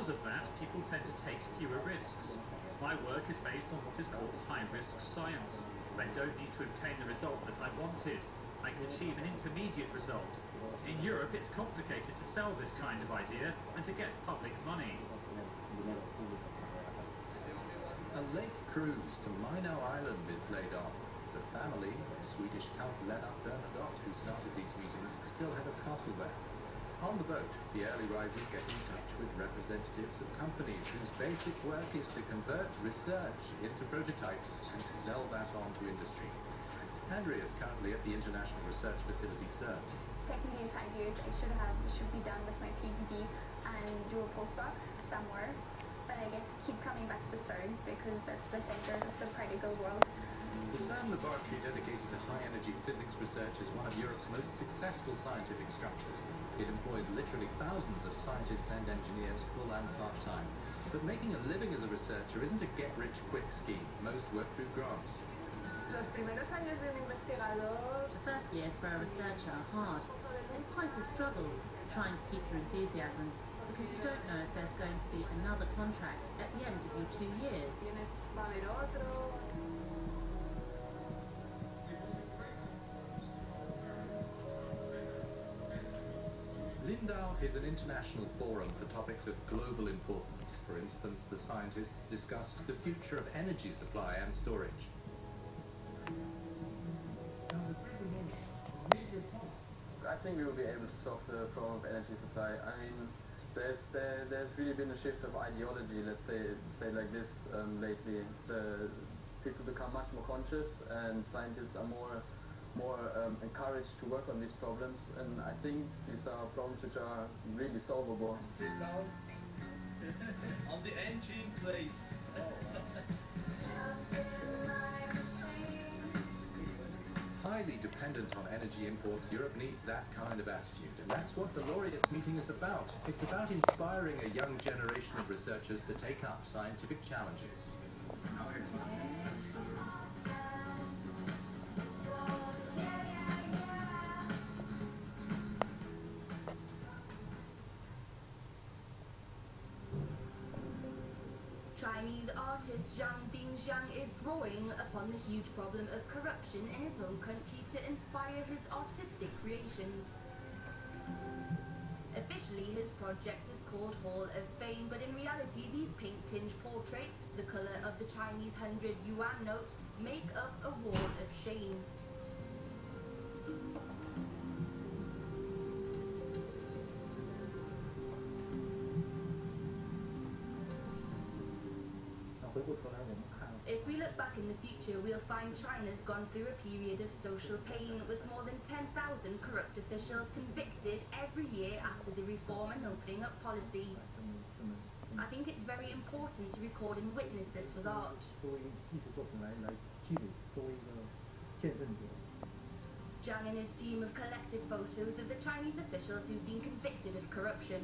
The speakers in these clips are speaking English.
because of that, people tend to take fewer risks. My work is based on what is called high-risk science. I don't need to obtain the result that I wanted. I can achieve an intermediate result. In Europe, it's complicated to sell this kind of idea and to get public money. A lake cruise to Minot Island is laid off. The family, the Swedish Count Lennart Bernadotte, who started these meetings, still have a castle there. On the boat, the early risers get in touch with representatives of companies whose basic work is to convert research into prototypes and sell that on to industry. Andrea is currently at the International Research Facility CERN. Technically in 5 years I should be done with my PhD and do a postdoc somewhere. But I guess keep coming back to CERN because that's the center of the particle world. The CERN laboratory dedicated to high-energy physics research is one of Europe's most successful scientific structures. It employs literally thousands of scientists and engineers, full and part-time. But making a living as a researcher isn't a get-rich-quick scheme. Most work through grants. The first years for a researcher are hard. It's quite a struggle trying to keep your enthusiasm because you don't know if there's going to be another contract at the end of your 2 years. Lindau is an international forum for topics of global importance. For instance, the scientists discussed the future of energy supply and storage. I think we will be able to solve the problem of energy supply. I mean, there's really been a shift of ideology, let's say like this, lately. The people become much more conscious, and scientists are more encouraged to work on these problems. And I think these are problems which are really solvable. On the engine, please. Highly dependent on energy imports, Europe needs that kind of attitude, and that's what the laureates meeting is about. It's about inspiring a young generation of researchers to take up scientific challenges. Chinese artist Zhang Bingjiang is drawing upon the huge problem of corruption in his own country to inspire his artistic creations. Officially, his project is called Hall of Fame, but in reality, these pink-tinged portraits, the color of the Chinese 100 yuan note, make up a wall of shame. If we look back in the future, we'll find China's gone through a period of social pain, with more than 10,000 corrupt officials convicted every year after the reform and opening up policy. I think it's very important to record and witness this with art. Zhang and his team have collected photos of the Chinese officials who've been convicted of corruption.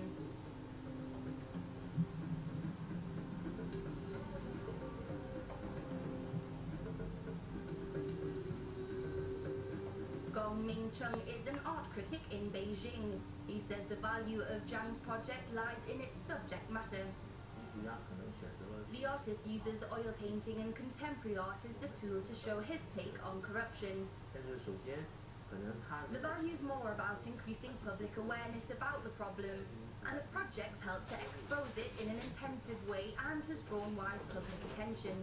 Ming-Chung is an art critic in Beijing. He says the value of Zhang's project lies in its subject matter. The artist uses oil painting and contemporary art as the tool to show his take on corruption. The value is more about increasing public awareness about the problem, and the project's helped to expose it in an intensive way and has drawn wide public attention.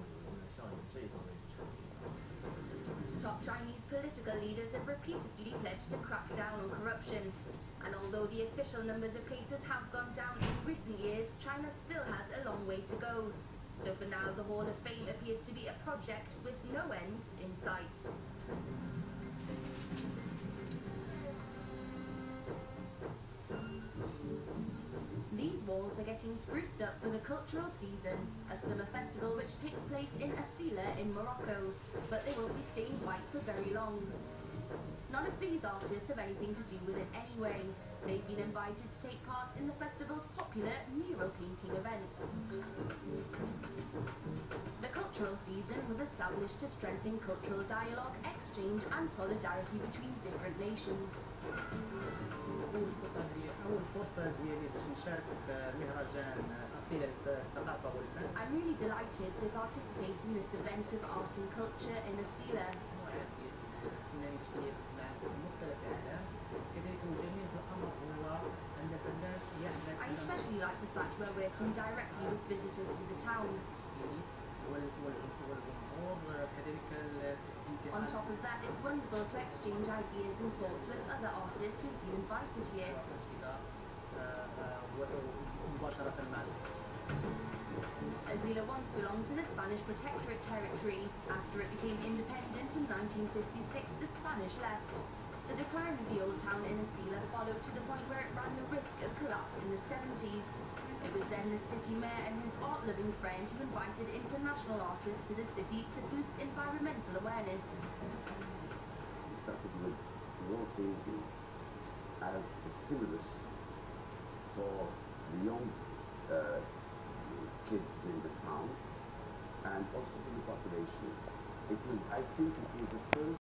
Top Chinese political leaders have repeatedly pledged to crack down on corruption. And although the official numbers of cases have gone down in recent years, China still has a long way to go. So for now, the Hall of Fame appears to be a project with no end in sight. These walls are getting spruced up for the cultural season, a summer festival which takes place in Asila in Morocco, but they won't be stained white for very long. None of these artists have anything to do with it anyway. They've been invited to take part in the festival's popular mural painting event. The cultural season was established to strengthen cultural dialogue, exchange and solidarity between different nations. أول فرصة ديالي باش نشارك في مهرجان I'm really delighted to participate in this event of art and culture in Asila. I especially like the fact we're working directly with visitors to the town. On top of that, it's wonderful to exchange ideas and thoughts with other artists who've been invited here. Asila once belonged to the Spanish Protectorate territory. After it became independent in 1956, the Spanish left. The decline of the old town in Asila followed to the point where it ran the risk of collapse in the 70s. It was then the city mayor and his art-loving friend who invited international artists to the city to boost environmental awareness. We started with wall painting as a stimulus for the young kids in the town and also for the population. I think it was the first